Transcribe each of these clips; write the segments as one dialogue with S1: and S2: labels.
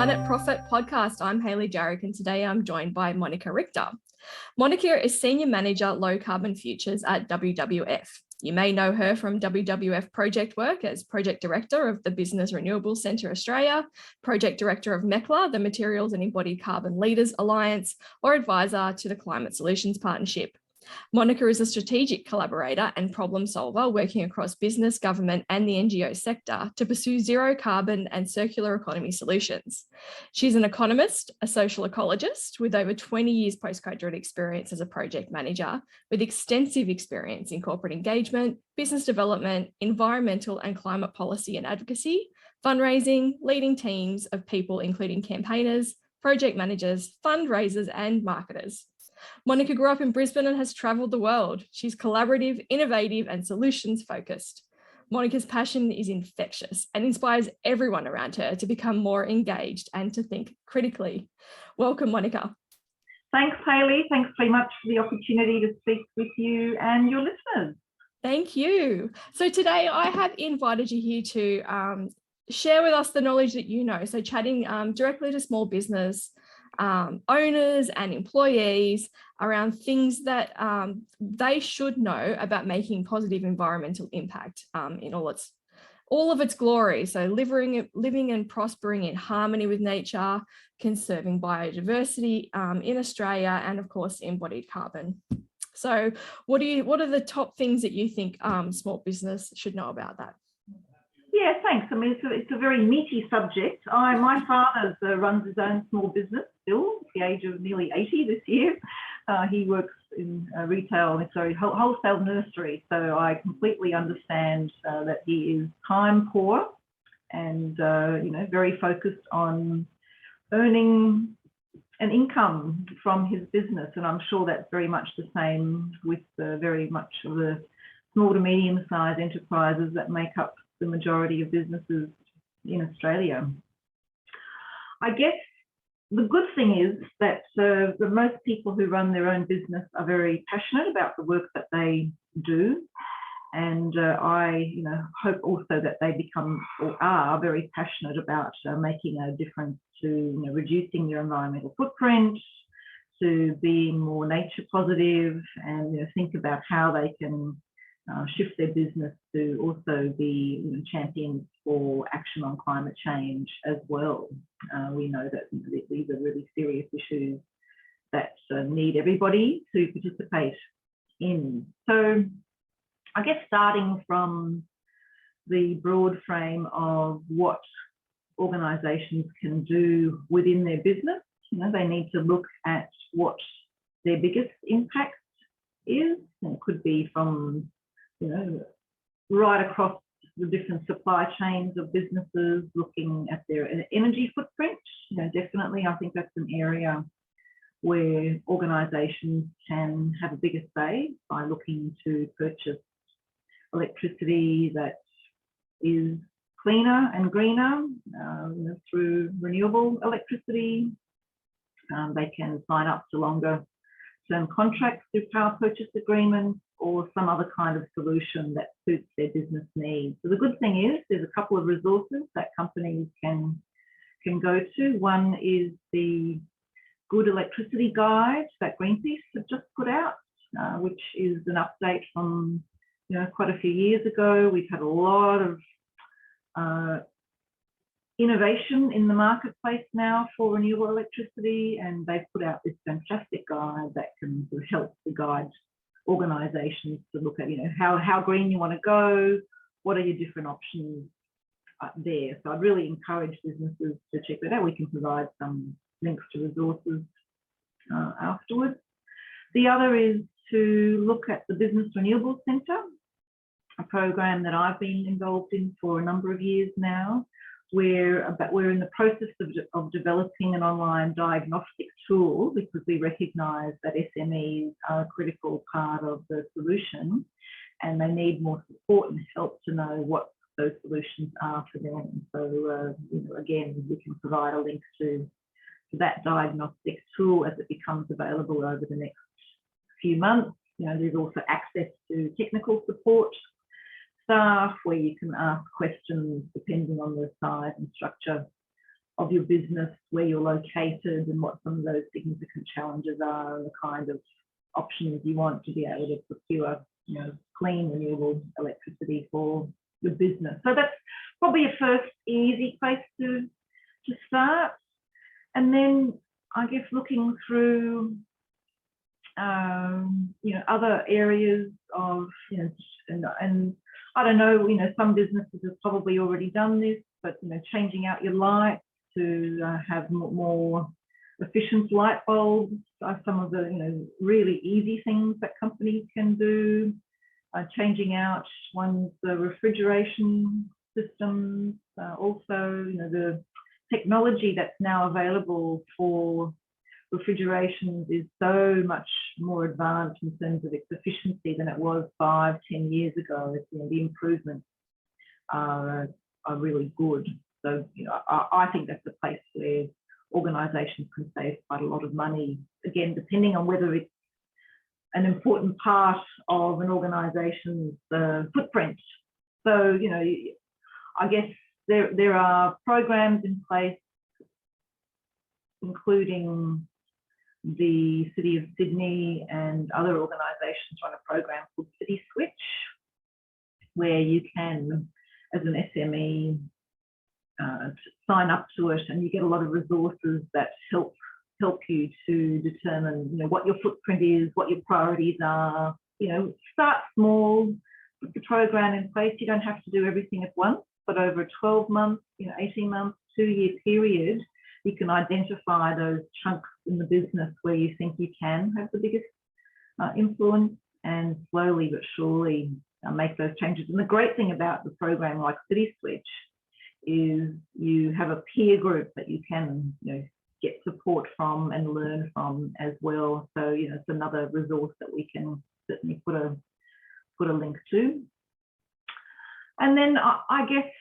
S1: Planet Profit podcast. I'm Hayley Jarick, and today I'm joined by Monica Richter. Monica is Senior Manager Low Carbon Futures at WWF. You may know her from WWF project work as Project Director of the Business Renewables Centre Australia, Project Director of MECLA, the Materials and Embodied Carbon Leaders Alliance, or Advisor to the Climate Solutions Partnership. Monica is a strategic collaborator and problem solver working across business, government and the NGO sector to pursue zero carbon and circular economy solutions. She's an economist, a social ecologist with over 20 years postgraduate experience as a project manager with extensive experience in corporate engagement, business development, environmental and climate policy and advocacy, fundraising, leading teams of people including campaigners, project managers, fundraisers and marketers. Monica grew up in Brisbane and has travelled the world. She's collaborative, innovative and solutions focused. Monica's passion is infectious and inspires everyone around her to become more engaged and to think critically. Welcome, Monica.
S2: Thanks, Hayley. Thanks very much for the opportunity to speak with you and your listeners.
S1: Thank you. So today I have invited you here to share with us the knowledge that you know. So chatting directly to small business owners and employees around things that they should know about making positive environmental impact in all of its glory. So living and prospering in harmony with nature, conserving biodiversity in Australia, and of course embodied carbon. So what are the top things that you think small business should know about that?
S2: Yeah, thanks. I mean, it's a very meaty subject. My father runs his own small business still, at the age of nearly 80 this year. He works in wholesale nursery. So I completely understand that he is time poor and, very focused on earning an income from his business. And I'm sure that's very much the same with very much of the small to medium-sized enterprises that make up the majority of businesses in Australia. I guess the good thing is that the most people who run their own business are very passionate about the work that they do. And I hope also that they become or are very passionate about making a difference to reducing their environmental footprint, to being more nature positive and think about how they can shift their business to also be champions for action on climate change as well. We know that these are really serious issues that need everybody to participate in. So I guess starting from the broad frame of what organisations can do within their business, they need to look at what their biggest impact is. And it could be from right across the different supply chains of businesses, looking at their energy footprint. Definitely, I think that's an area where organisations can have a bigger say by looking to purchase electricity that is cleaner and greener through renewable electricity. They can sign up to longer term contracts through power purchase agreements or some other kind of solution that suits their business needs. So the good thing is there's a couple of resources that companies can go to. One is the Good Electricity Guide that Greenpeace have just put out, which is an update from quite a few years ago. We've had a lot of innovation in the marketplace now for renewable electricity, and they've put out this fantastic guide that can help to guide organisations to look at how green you want to go, what are your different options there. So I'd really encourage businesses to check that out. We can provide some links to resources afterwards. The other is to look at the Business Renewables Centre, a program that I've been involved in for a number of years now. We're in the process of developing an online diagnostic tool because we recognise that SMEs are a critical part of the solution and they need more support and help to know what those solutions are for them. So, again, we can provide a link to that diagnostic tool as it becomes available over the next few months. There's also access to technical support staff where you can ask questions depending on the size and structure of your business, where you're located, and what some of those significant challenges are, and the kind of options you want to be able to procure, clean, renewable electricity for your business. So that's probably a first easy place to start. And then I guess looking through, other areas of, and I don't know, some businesses have probably already done this, but, changing out your lights to have more efficient light bulbs are some of the, really easy things that companies can do. Changing out the refrigeration systems, also, the technology that's now available for refrigeration is so much more advanced in terms of its efficiency than it was 5-10 years ago. The improvements are really good. So, I think that's a place where organisations can save quite a lot of money. Again, depending on whether it's an important part of an organisation's footprint. So, I guess there are programs in place, including the City of Sydney and other organisations run a program called City Switch, where you can, as an SME, sign up to it, and you get a lot of resources that help you to determine, what your footprint is, what your priorities are. Start small, put the program in place. You don't have to do everything at once, but over a 12 month, 18 month, 2-year period, you can identify those chunks in the business where you think you can have the biggest influence, and slowly but surely make those changes. And the great thing about the program like City Switch is you have a peer group that you can, get support from and learn from as well. So, it's another resource that we can certainly put a link to. And then I guess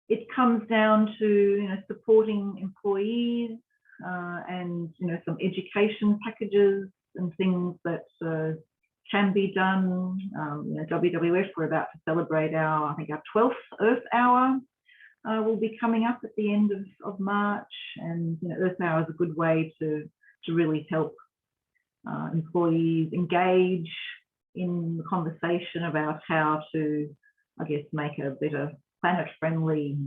S2: it comes down to, supporting employees and, some education packages and things that can be done. WWF, we're about to celebrate our 12th Earth Hour. Will be coming up at the end of March, and Earth Hour is a good way to really help employees engage in the conversation about how to, I guess, make a better planet-friendly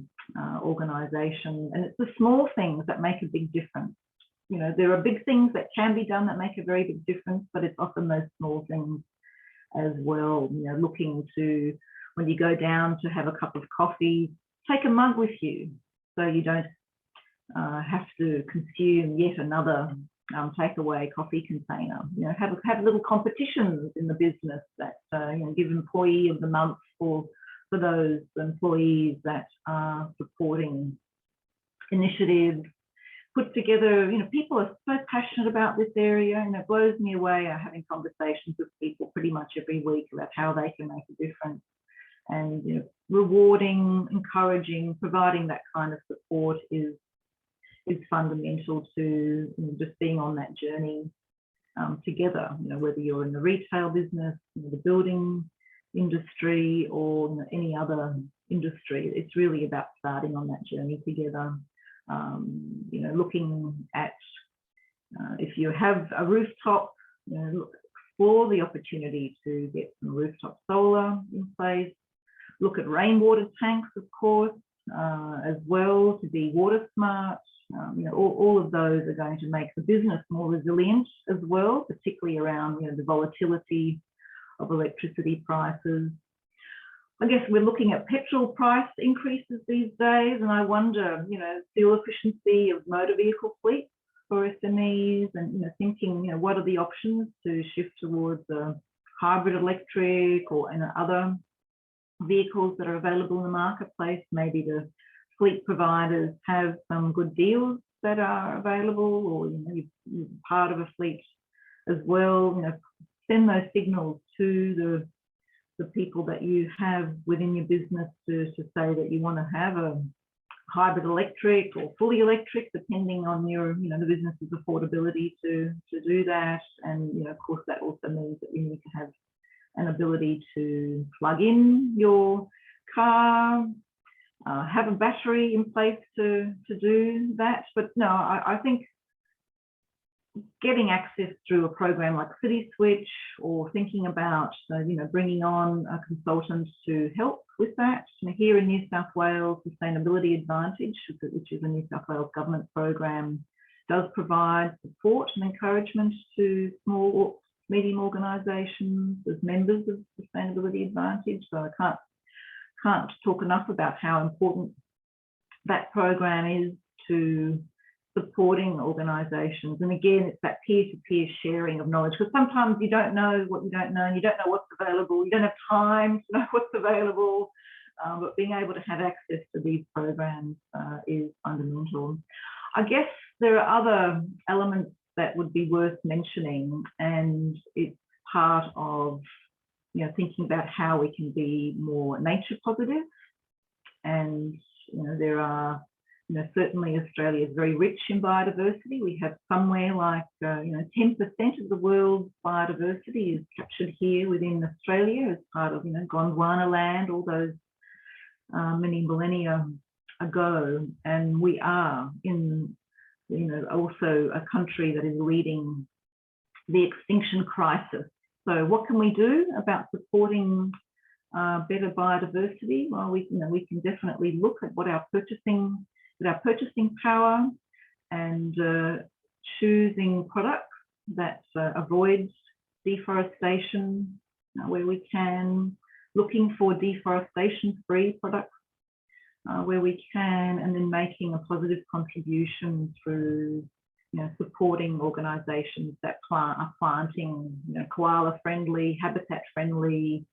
S2: organisation. And it's the small things that make a big difference. There are big things that can be done that make a very big difference, but it's often those small things as well. Looking to, when you go down to have a cup of coffee, take a mug with you, so you don't have to consume yet another takeaway coffee container. Have little competitions in the business that give Employee of the Month for those employees that are supporting initiatives. Put together, people are so passionate about this area, and it blows me away having conversations with people pretty much every week about how they can make a difference. And rewarding, encouraging, providing that kind of support is fundamental to just being on that journey together. Whether you're in the retail business, the building industry, or any other industry, it's really about starting on that journey together. Looking at if you have a rooftop, explore the opportunity to get some rooftop solar in place. Look at rainwater tanks, of course, as well, to be water smart. All of those are going to make the business more resilient as well, particularly around the volatility of electricity prices. I guess we're looking at petrol price increases these days, and I wonder, fuel efficiency of motor vehicle fleets for SMEs, and thinking, what are the options to shift towards a hybrid electric or other vehicles that are available in the marketplace. Maybe the fleet providers have some good deals that are available, or you're part of a fleet as well. Send those signals to the people that you have within your business to say that you want to have a hybrid electric or fully electric, depending on your the business's affordability to do that. And of course that also means that you need to have an ability to plug in your car have a battery in place to do that. But no, I think getting access through a program like City Switch, or thinking about bringing on a consultant to help with that. Here in New South Wales, Sustainability Advantage, which is a New South Wales government program, does provide support and encouragement to small or medium organisations as members of Sustainability Advantage. So I can't talk enough about how important that program is to supporting organisations. And again, it's that peer-to-peer sharing of knowledge, because sometimes you don't know what you don't know, and you don't know what's available, you don't have time to know what's available, but being able to have access to these programs is fundamental. I guess there are other elements that would be worth mentioning, and it's part of thinking about how we can be more nature positive. And there are certainly Australia is very rich in biodiversity. We have somewhere like 10% of the world's biodiversity is captured here within Australia as part of Gondwana land all those many millennia ago. And we are in also a country that is leading the extinction crisis. So what can we do about supporting better biodiversity? Well, we can definitely look at what our purchasing power, and choosing products that avoid deforestation where we can, looking for deforestation-free products where we can, and then making a positive contribution through supporting organisations that are planting koala-friendly, habitat-friendly,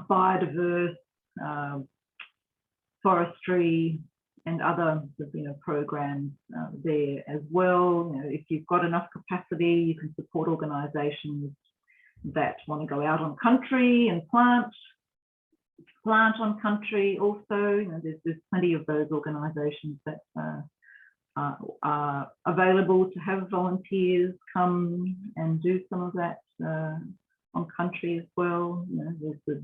S2: biodiverse forestry, and other programs there as well. If you've got enough capacity, you can support organisations that want to go out on country and plant on country. Also, there's plenty of those organisations that are available to have volunteers come and do some of that on country as well. There's the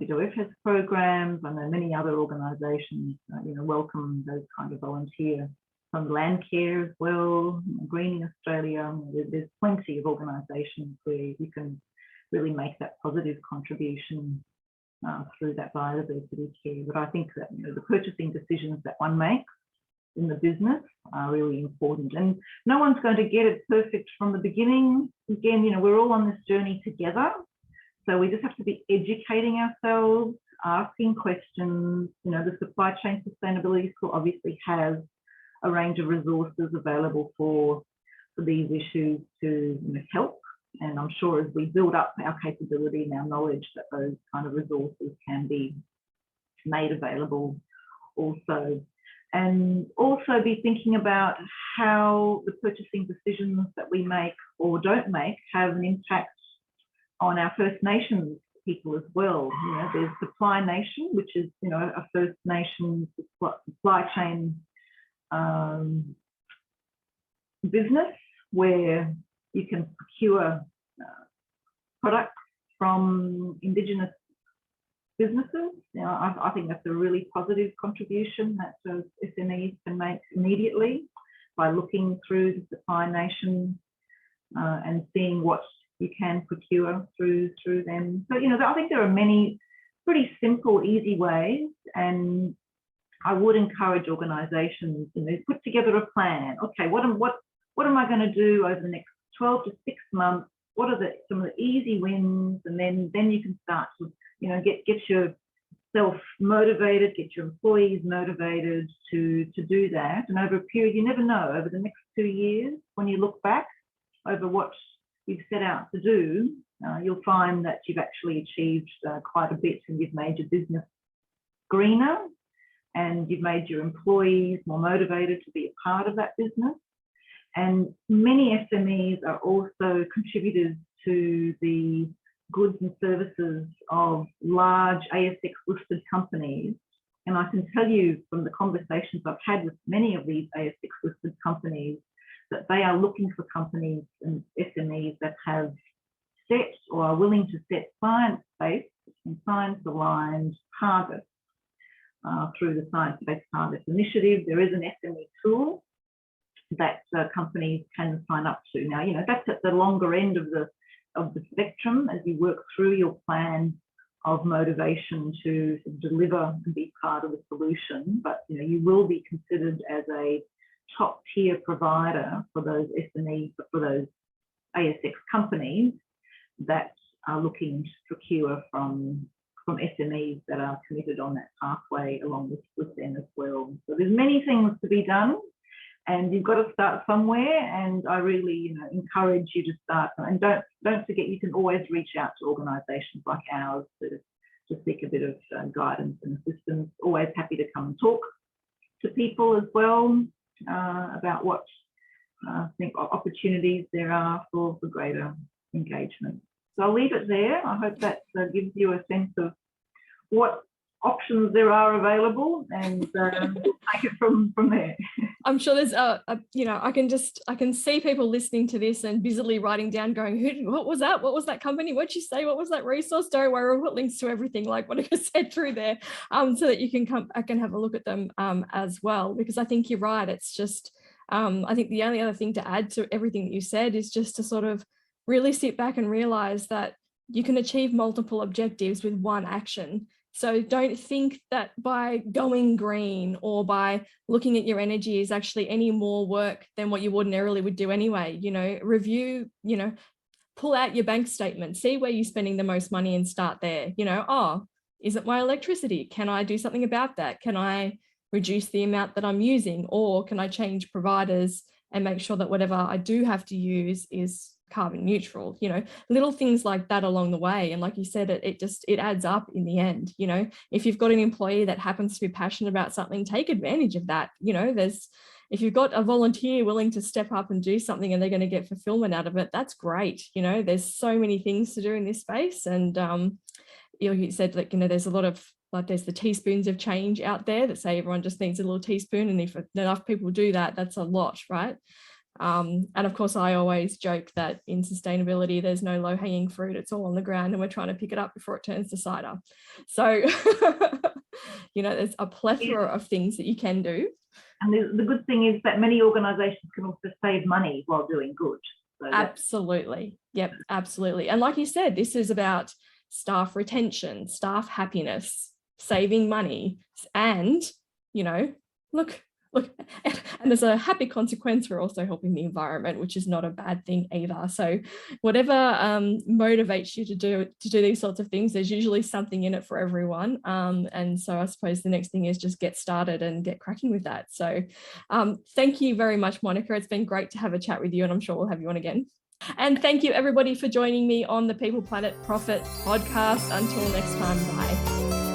S2: WWF has programs. I know many other organisations welcome those kind of volunteers. Some land care as well, Greening Australia. There's plenty of organisations where you can really make that positive contribution through that biodiversity care. But I think that the purchasing decisions that one makes in the business are really important, and no one's going to get it perfect from the beginning. Again, we're all on this journey together. So we just have to be educating ourselves, asking questions. The Supply Chain Sustainability School obviously has a range of resources available for these issues to help. And I'm sure as we build up our capability and our knowledge, that those kind of resources can be made available also. And also be thinking about how the purchasing decisions that we make or don't make have an impact on our First Nations people as well. There's Supply Nation, which is a First Nations supply chain business where you can procure products from Indigenous businesses. I think that's a really positive contribution that those SMEs can make immediately by looking through the Supply Nation and seeing what you can procure through them. So I think there are many pretty simple, easy ways, and I would encourage organisations put together a plan. Okay, what am I going to do over the next 12 to 6 months? What are some of the easy wins? And then you can start to get yourself motivated, get your employees motivated to do that. And over a period, you never know, over the next 2 years, when you look back over what you've set out to do, you'll find that you've actually achieved quite a bit, and you've made your business greener, and you've made your employees more motivated to be a part of that business. And many SMEs are also contributors to the goods and services of large ASX listed companies. And I can tell you from the conversations I've had with many of these ASX listed companies that they are looking for companies and SMEs that have set or are willing to set science-based and science-aligned targets through the Science-Based Targets Initiative. There is an SME tool that companies can sign up to. Now, that's at the longer end of the spectrum as you work through your plan of motivation to deliver and be part of the solution. But you will be considered as a top tier provider for those SMEs, for those ASX companies that are looking to procure from SMEs that are committed on that pathway along with them as well. So there's many things to be done, and you've got to start somewhere. And I really, encourage you to start. And don't forget, you can always reach out to organisations like ours to seek a bit of guidance and assistance. Always happy to come and talk to people as well about what I think opportunities there are for greater engagement. So I'll leave it there. I hope that gives you a sense of what options there are available, and we'll take it from there.
S1: I'm sure there's I can see people listening to this and busily writing down, going, what was that? What was that company? What'd you say? What was that resource? Don't worry, we'll put links to everything like Monica said through there, so that you can come back and have a look at them as well, because I think you're right. It's just, I think the only other thing to add to everything that you said is just to sort of really sit back and realize that you can achieve multiple objectives with one action. So don't think that by going green or by looking at your energy is actually any more work than what you ordinarily would do anyway. Review, pull out your bank statement, see where you're spending the most money and start there. Is it my electricity? Can I do something about that? Can I reduce the amount that I'm using, or can I change providers and make sure that whatever I do have to use is carbon neutral? Little things like that along the way. And like you said, it adds up in the end. If you've got an employee that happens to be passionate about something, take advantage of that. If you've got a volunteer willing to step up and do something and they're going to get fulfillment out of it, that's great. There's so many things to do in this space. And you said, there's a lot of, there's the teaspoons of change out there that say everyone just needs a little teaspoon, and if enough people do that, that's a lot, right? And of course, I always joke that in sustainability, there's no low-hanging fruit. It's all on the ground, and we're trying to pick it up before it turns to cider. So, there's a plethora of things that you can do.
S2: And the good thing is that many organisations can also save money while doing good. So
S1: absolutely. Yep, absolutely. And like you said, this is about staff retention, staff happiness, saving money, and, look, and as a happy consequence, we're also helping the environment, which is not a bad thing either. So whatever motivates you to do these sorts of things, there's usually something in it for everyone. And so I suppose the next thing is just get started and get cracking with that. So thank you very much, Monica. It's been great to have a chat with you, and I'm sure we'll have you on again. And thank you everybody for joining me on the People Planet Profit podcast. Until next time, bye.